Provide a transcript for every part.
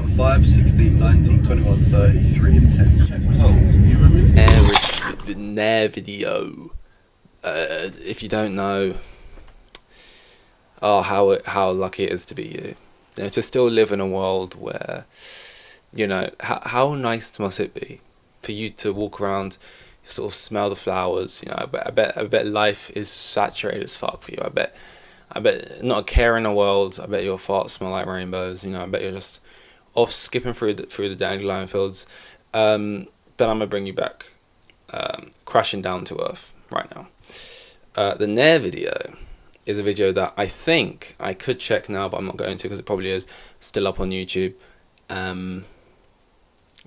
5, 16, 19, 21, 33, and 10. Check results. You remember? Nair video. If you don't know, oh, how lucky it is to be you. You know, to still live in a world where, you know, how nice must it be for you to walk around, sort of smell the flowers. You know, I bet life is saturated as fuck for you. I bet not a care in the world. I bet your farts smell like rainbows. You know, I bet you're just off skipping through the dandelion fields. But I'm gonna bring you back, crashing down to earth right now. The Nair video is a video that I think I could check now, but I'm not going to because it probably is still up on YouTube.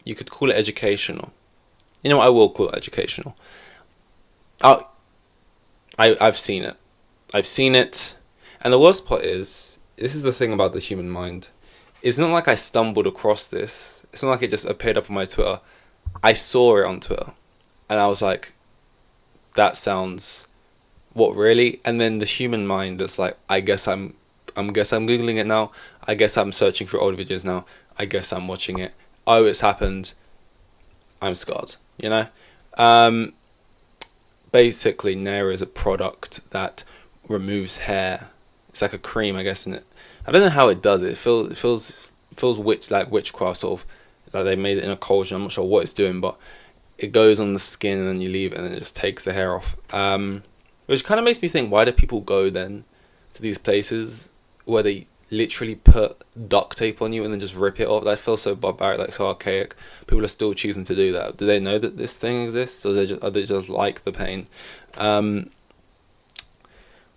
You could call it educational. You know what, I will call it educational. I've seen it. I've seen it. And the worst part is, this is the thing about the human mind. It's not like I stumbled across this. It's not like it just appeared up on my Twitter. I saw it on Twitter. And I was like, that sounds... What, really? And then the human mind is like, I guess I'm Googling it now. I guess I'm searching for old videos now. I guess I'm watching it. Oh, it's happened. I'm scarred, you know? Basically, Nair is a product that removes hair. It's like a cream, I guess, in it. I don't know how it does it. It feels like witchcraft, sort of. Like they made it in a cauldron. I'm not sure what it's doing, but it goes on the skin and then you leave it and it just takes the hair off. Which kind of makes me think, why do people go then to these places where they literally put duct tape on you and then just rip it off? That feels so barbaric, like so archaic. People are still choosing to do that. Do they know that this thing exists, or are they just like the pain?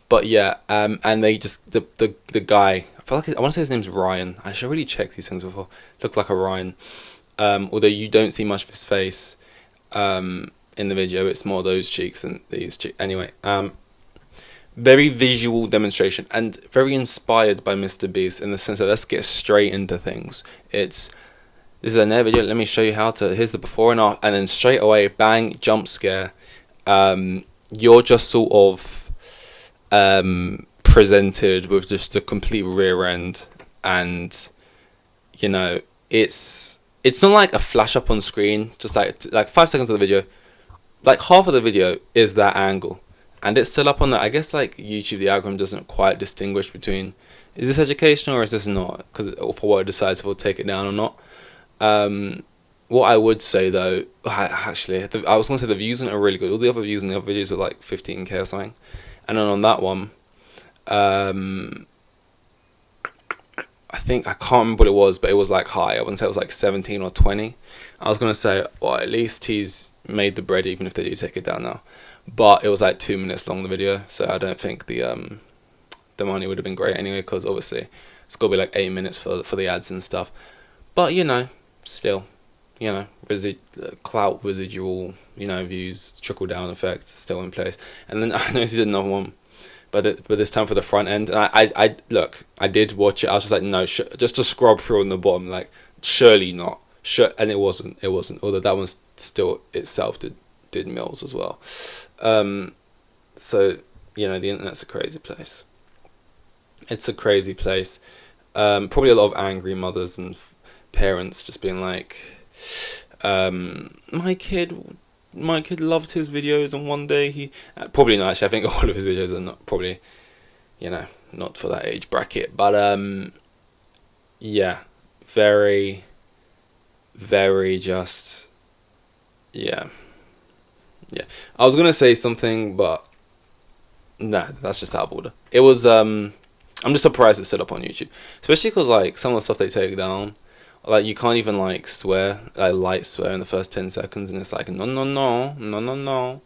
But yeah, and they just the guy. I feel like I want to say his name's Ryan. I should really check these things before. Looked like a Ryan. Although you don't see much of his face. In the video, it's more those cheeks than these cheeks. Anyway, very visual demonstration and very inspired by Mr. Beast in the sense that let's get straight into things. This is a Nair video. Let me show you how to. Here's the before and after, and then straight away, bang, jump scare. You're just sort of presented with just a complete rear end, and you know it's not like a flash up on screen. Just like 5 seconds of the video. Like half of the video is that angle, and it's still up on that. I guess like YouTube, the algorithm doesn't quite distinguish between is this educational or is this not, because for what it decides if it'll take it down or not. What I would say though, actually, I was gonna say the views are really good. All the other views in the other videos are like 15k or something, and then on that one, I think I can't remember what it was, but it was like high. I wouldn't say it was like 17 or 20. I was gonna say, well, at least he's made the bread, even if they do take it down now. But it was like 2 minutes long, the video, so I don't think the money would have been great anyway, because obviously it's got to be like 8 minutes for the ads and stuff. But you know, still, you know, clout residual, you know, views, trickle down effect still in place. And then I noticed he did another one, but this time for the front end. And I look, I did watch it. I was just like, no, just to scrub through on the bottom, like surely not. Sure, and it wasn't. Although that one still itself did mills as well. So you know, the internet's a crazy place. It's a crazy place. Probably a lot of angry mothers and parents just being like, my kid loved his videos, and one day he probably not. Actually, I think all of his videos are not probably, you know, not for that age bracket. But yeah, very just, yeah. I was gonna say something, but nah, that's just out of order. It was I'm just surprised it's still up on YouTube, especially because like some of the stuff they take down, like you can't even like swear, like light swear in the first 10 seconds, and it's like no.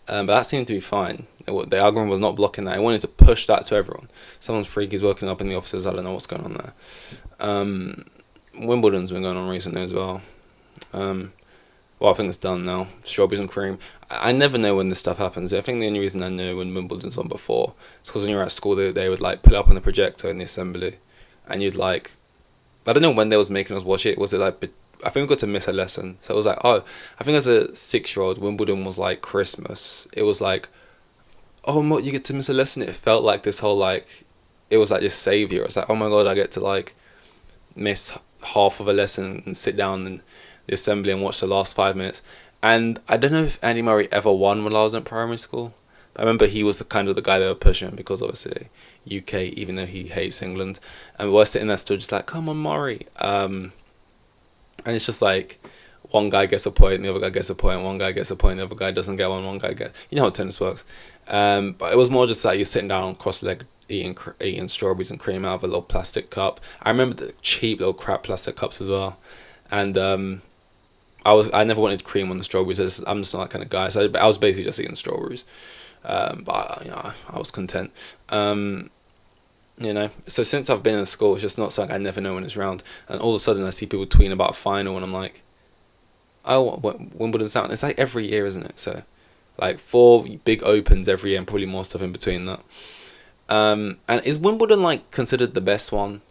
But that seemed to be fine. The algorithm was not blocking that. It wanted to push that to everyone. Someone's freak is working up in the offices. I don't know what's going on there. Wimbledon's been going on recently as well. Well, I think it's done now. Strawberries and cream. I never know when this stuff happens. I think the only reason I know when Wimbledon's on before is because when you were at school, they would like put it up on the projector in the assembly, and you'd like, I don't know when they was making us watch it. Was it like, I think we got to miss a lesson. So it was like, oh, I think as a 6-year-old, Wimbledon was like Christmas. It was like, oh, what, you get to miss a lesson. It felt like this whole like, it was like your savior. It's like, oh my god, I get to like miss half of a lesson and sit down in the assembly and watch the last 5 minutes. And I don't know if Andy Murray ever won when I was in primary school. But I remember he was the kind of the guy they were pushing because obviously UK, even though he hates England, and we're sitting there still just like, come on Murray. And it's just like one guy gets a point, the other guy gets a point, one guy gets a point, the other guy doesn't get one guy gets. You know how tennis works. But it was more just like you're sitting down cross-legged eating strawberries and cream out of a little plastic cup. I remember the cheap little crap plastic cups as well. And I never wanted cream on the strawberries. I'm just not that kind of guy. So I was basically just eating strawberries. But I was content. So since I've been in school, it's just not something I never know when it's round. And all of a sudden I see people tweeting about a final and I'm like, oh, Wimbledon's out. It's like every year, isn't it? So like 4 big opens every year and probably more stuff in between that. And is Wimbledon like considered the best one?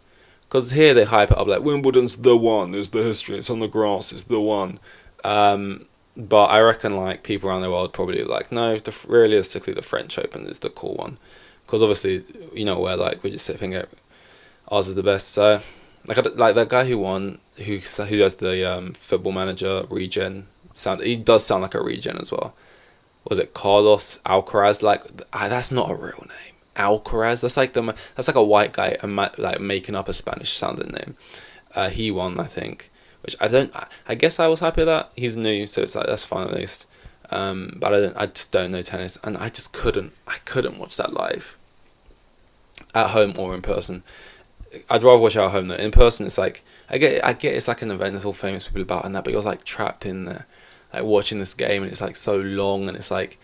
Because here they hype it up like Wimbledon's the one, it's the history, it's on the grass, it's the one. But I reckon like people around the world probably like, no, realistically the French Open is the cool one. Because obviously, where like we just sit thinking ours is the best. So like that guy who won, who has the Football Manager regen he does sound like a regen as well. Was it Carlos Alcaraz? Like that's not a real name. Alcaraz. That's like a white guy like making up a Spanish sounding name. He won, I think, which I guess I was happy with that. He's new, so it's like that's fine at least. But I just don't know tennis, and I couldn't watch that live at home or in person. I'd rather watch it at home though. In person, it's like I get it's like an event. There's all famous people about and that, but you're like trapped in there, like watching this game, and it's like so long, and it's like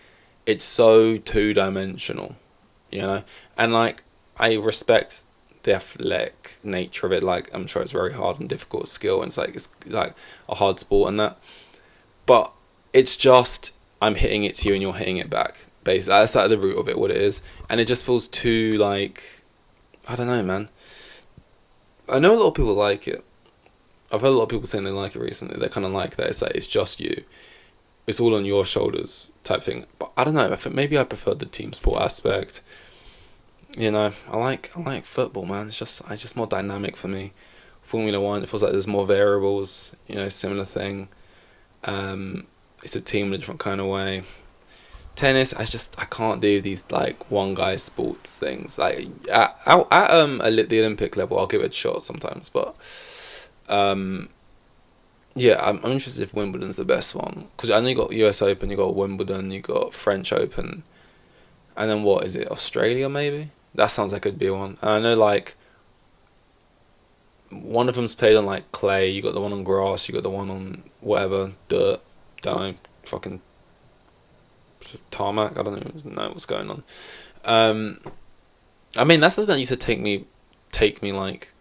it's so 2-dimensional, and like I respect the athletic nature of it. Like I'm sure it's very hard and difficult skill, and it's like a hard sport and that, but it's just I'm hitting it to you and you're hitting it back. Basically, that's like the root of it, what it is, and it just feels too like I don't know, man. I know a lot of people like it. I've heard a lot of people saying they like it recently. They kind of like that. It's like it's just you. It's all on your shoulders type thing. But I don't know. I think maybe I prefer the team sport aspect. I like football, man. It's just more dynamic for me. Formula One, it feels like there's more variables. Similar thing. It's a team in a different kind of way. Tennis, I can't do these like one guy sports things. Like at the Olympic level, I'll give it a shot sometimes. But yeah, I'm interested if Wimbledon's the best one, because I know you got US Open, you got Wimbledon, you got French Open, and then what is it? Australia maybe? That sounds like it'd be one. And I know like one of them's played on like clay. You got the one on grass. You got the one on whatever dirt. Don't know, fucking tarmac. I don't even know what's going on. I mean that's the thing that used to take me like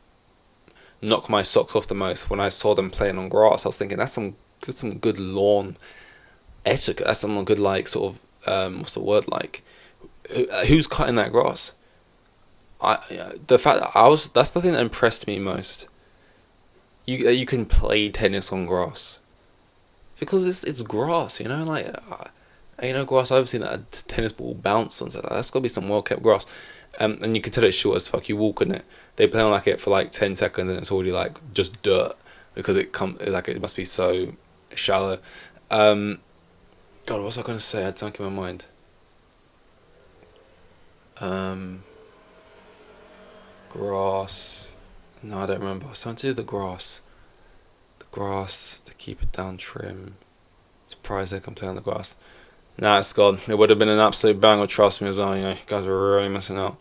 knock my socks off the most when I saw them playing on grass. I was thinking that's some good lawn etiquette. That's some good like sort of what's the word like who's cutting that grass. The fact that that's the thing that impressed me most. You can play tennis on grass because it's grass, like. Grass, I've seen that a tennis ball bounce on, so that's got to be some well-kept grass. And you can tell it's short as fuck. You walk on it. They play on like it for like 10 seconds and it's already like just dirt because it must be so shallow. God, what was I going to say? I had something in my mind. Grass. No, I don't remember. Something to do with the grass. The grass, to keep it down trim. Surprised they can play on the grass. Nah, it's gone. It would have been an absolute banger, trust me as well. You guys are really missing out.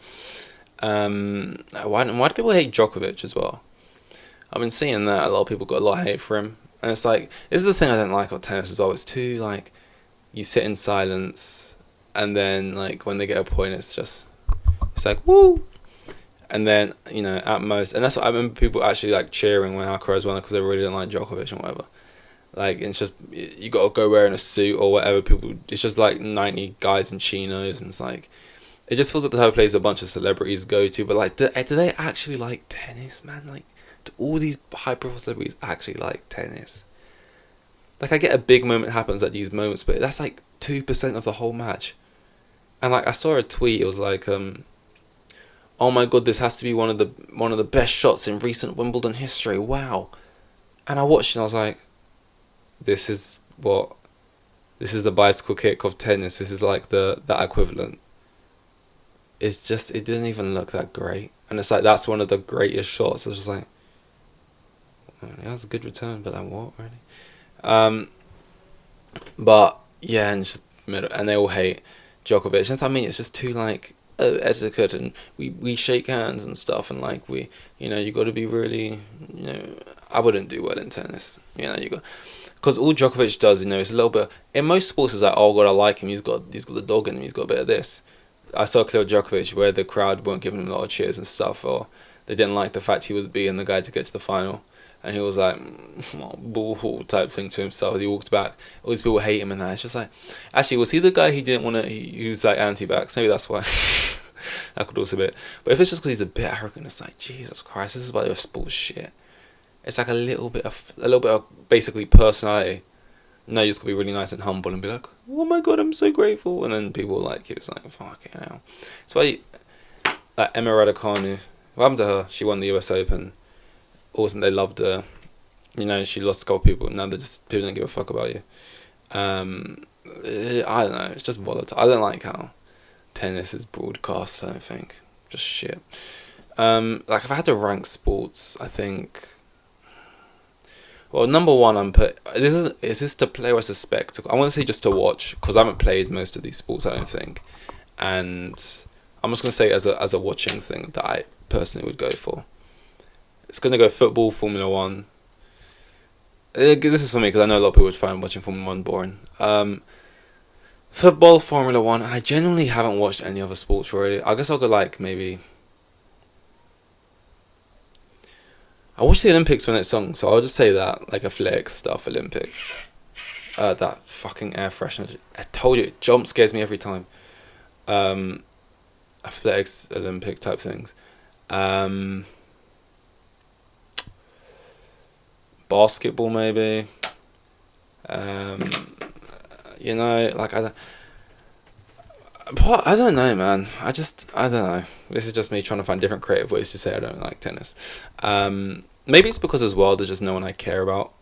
Why do people hate Djokovic as well? I've been seeing that a lot of people got a lot of hate for him, and it's like this is the thing I don't like about tennis as well. It's too like you sit in silence, and then like when they get a point, it's like woo, and then at most, and that's what I remember people actually like cheering when Alcaraz won because they really didn't like Djokovic and whatever. Like it's just you gotta go wearing a suit or whatever. People, it's just like 90 guys in chinos, and it's like it just feels like the whole place a bunch of celebrities go to. But like, do they actually like tennis, man? Like, do all these high-profile celebrities actually like tennis? Like, I get a big moment happens at these moments, but that's like 2% of the whole match. And like, I saw a tweet. It was like, on oh my god, this has to be one of the best shots in recent Wimbledon history. Wow. And I watched it and I was like, this is the bicycle kick of tennis. This is like that equivalent. It's just, it didn't even look that great. And it's like, that's one of the greatest shots. I was just like, yeah, that's a good return, but like, what, really? But yeah, and it's just and they all hate Djokovic. And I mean, it's just too like etiquette, and we shake hands and stuff, and like you got to be really, I wouldn't do well in tennis. You got, because all Djokovic does, it's a little bit. In most sports, it's like, oh god, I like him. He's got the dog in him. He's got a bit of this. I saw Clear Djokovic where the crowd weren't giving him a lot of cheers and stuff, or they didn't like the fact he was being the guy to get to the final. And he was like, boo type thing to himself. He walked back. All these people hate him and that. It's just like, actually, was he the guy he didn't want to, he was like anti-vax? Maybe that's why. That could also be it. But if it's just because he's a bit arrogant, it's like, Jesus Christ, this is why they're sports shit. It's like a little bit of basically personality. No, you just gotta be really nice and humble and be like, oh my god, I'm so grateful. And then people like you. It's like, fuck it now. It's why like Emma Raducanu, what happened to her? She won the US Open. Awesome, they loved her. She lost a couple of people. Now people don't give a fuck about you. I don't know. It's just volatile. I don't like how tennis is broadcast. I don't think, just shit. Like if I had to rank sports, I think. Well, number one, is this to play or as a spectacle? I want to say just to watch, because I haven't played most of these sports, I don't think, and I'm just gonna say as a watching thing that I personally would go for. It's going to go football, Formula 1. This is for me because I know a lot of people would find watching Formula 1 boring. Football, Formula 1. I genuinely haven't watched any other sports really. I guess I'll go like maybe... I watched the Olympics when it's on, so I'll just say that. Like athletics stuff, Olympics. That fucking air freshener. I told you, it jump scares me every time. Athletics, Olympic type things. Basketball maybe. Like I don't know, man. I don't know. This is just me trying to find different creative ways to say I don't like tennis. Maybe it's because as well there's just no one I care about.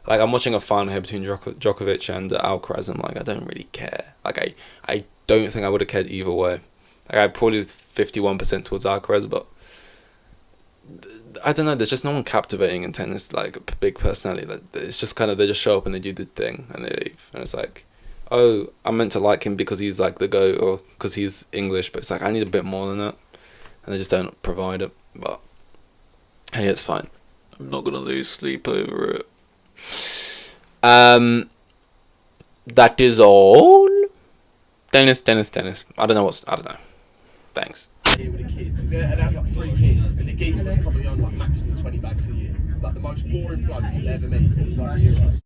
Like I'm watching a final here between Djokovic and Alcaraz, and like I don't really care. Like I don't think I would have cared either way. Like I probably was 51% towards Alcaraz, but I don't know, there's just no one captivating in tennis, like a big personality. Like, it's just kind of, they just show up and they do the thing and they leave. And it's like, oh, I'm meant to like him because he's like the GOAT or because he's English, but it's like, I need a bit more than that. And they just don't provide it. But, hey, it's fine. I'm not going to lose sleep over it. That is all. Tennis. I don't know. Thanks. With the kids, and have like 3 kids, and the geezer was probably on like maximum 20 bags a year. Like the most boring bloke you'll ever meet, like Euros.